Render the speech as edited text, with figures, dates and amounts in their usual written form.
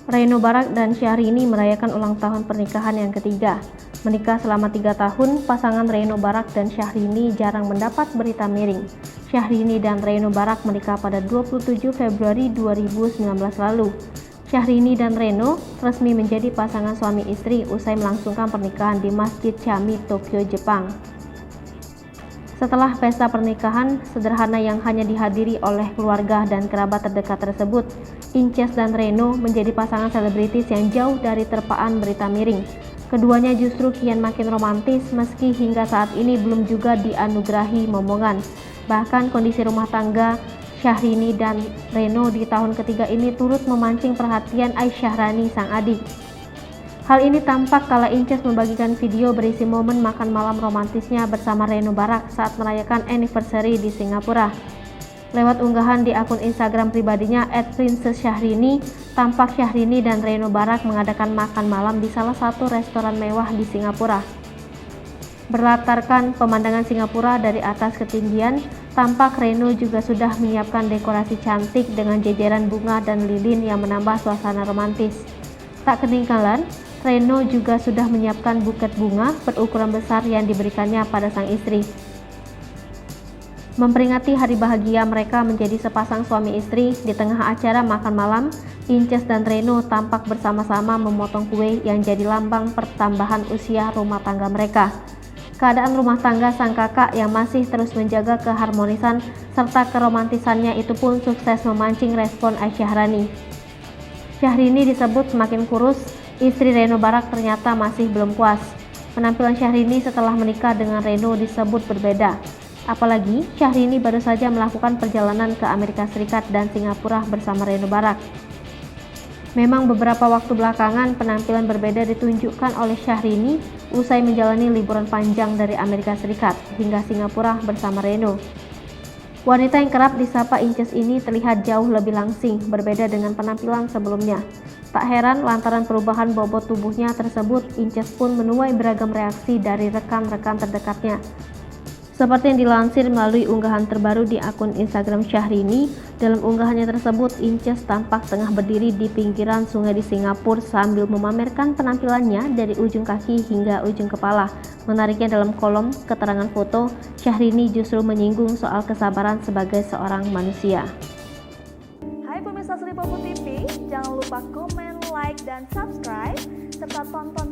Reno Barak dan Syahrini merayakan ulang tahun pernikahan yang ketiga. Menikah selama 3 tahun, pasangan Reno Barak dan Syahrini jarang mendapat berita miring. Syahrini dan Reno Barak menikah pada 27 Februari 2019 lalu. Syahrini dan Reno resmi menjadi pasangan suami istri usai melangsungkan pernikahan di Masjid Chami, Tokyo, Jepang. Setelah pesta pernikahan sederhana yang hanya dihadiri oleh keluarga dan kerabat terdekat tersebut, Inces dan Reno menjadi pasangan selebritis yang jauh dari terpaan berita miring. Keduanya justru kian makin romantis meski hingga saat ini belum juga dianugerahi momongan. Bahkan kondisi rumah tangga Syahrini dan Reno di tahun ketiga ini turut memancing perhatian Aisyah Rani sang adik. Hal ini tampak kala Inces membagikan video berisi momen makan malam romantisnya bersama Reno Barak saat merayakan anniversary di Singapura. Lewat unggahan di akun Instagram pribadinya @princess_syahrini, tampak Syahrini dan Reno Barak mengadakan makan malam di salah satu restoran mewah di Singapura. Berlatarkan pemandangan Singapura dari atas ketinggian, tampak Reno juga sudah menyiapkan dekorasi cantik dengan jajaran bunga dan lilin yang menambah suasana romantis. Tak ketinggalan, Reno juga sudah menyiapkan buket bunga berukuran besar yang diberikannya pada sang istri. Memperingati hari bahagia mereka menjadi sepasang suami istri, di tengah acara makan malam, Inces dan Reno tampak bersama-sama memotong kue yang jadi lambang pertambahan usia rumah tangga mereka. Keadaan rumah tangga sang kakak yang masih terus menjaga keharmonisan serta keromantisannya itu pun sukses memancing respon Aisyah Rani. Syahrini disebut semakin kurus, istri Reno Barak ternyata masih belum puas. Penampilan Syahrini setelah menikah dengan Reno disebut berbeda. Apalagi Syahrini baru saja melakukan perjalanan ke Amerika Serikat dan Singapura bersama Reno Barak. Memang beberapa waktu belakangan penampilan berbeda ditunjukkan oleh Syahrini usai menjalani liburan panjang dari Amerika Serikat hingga Singapura bersama Reno. Wanita yang kerap disapa Inces ini terlihat jauh lebih langsing, berbeda dengan penampilan sebelumnya. Tak heran lantaran perubahan bobot tubuhnya tersebut, Inces pun menuai beragam reaksi dari rekan-rekan terdekatnya. Seperti yang dilansir melalui unggahan terbaru di akun Instagram Syahrini, dalam unggahannya tersebut Inces tampak tengah berdiri di pinggiran sungai di Singapura sambil memamerkan penampilannya dari ujung kaki hingga ujung kepala. Menariknya dalam kolom keterangan foto, Syahrini justru menyinggung soal kesabaran sebagai seorang manusia. Hai pemirsa Sri Popo TV, jangan lupa komen, like, dan subscribe, serta tonton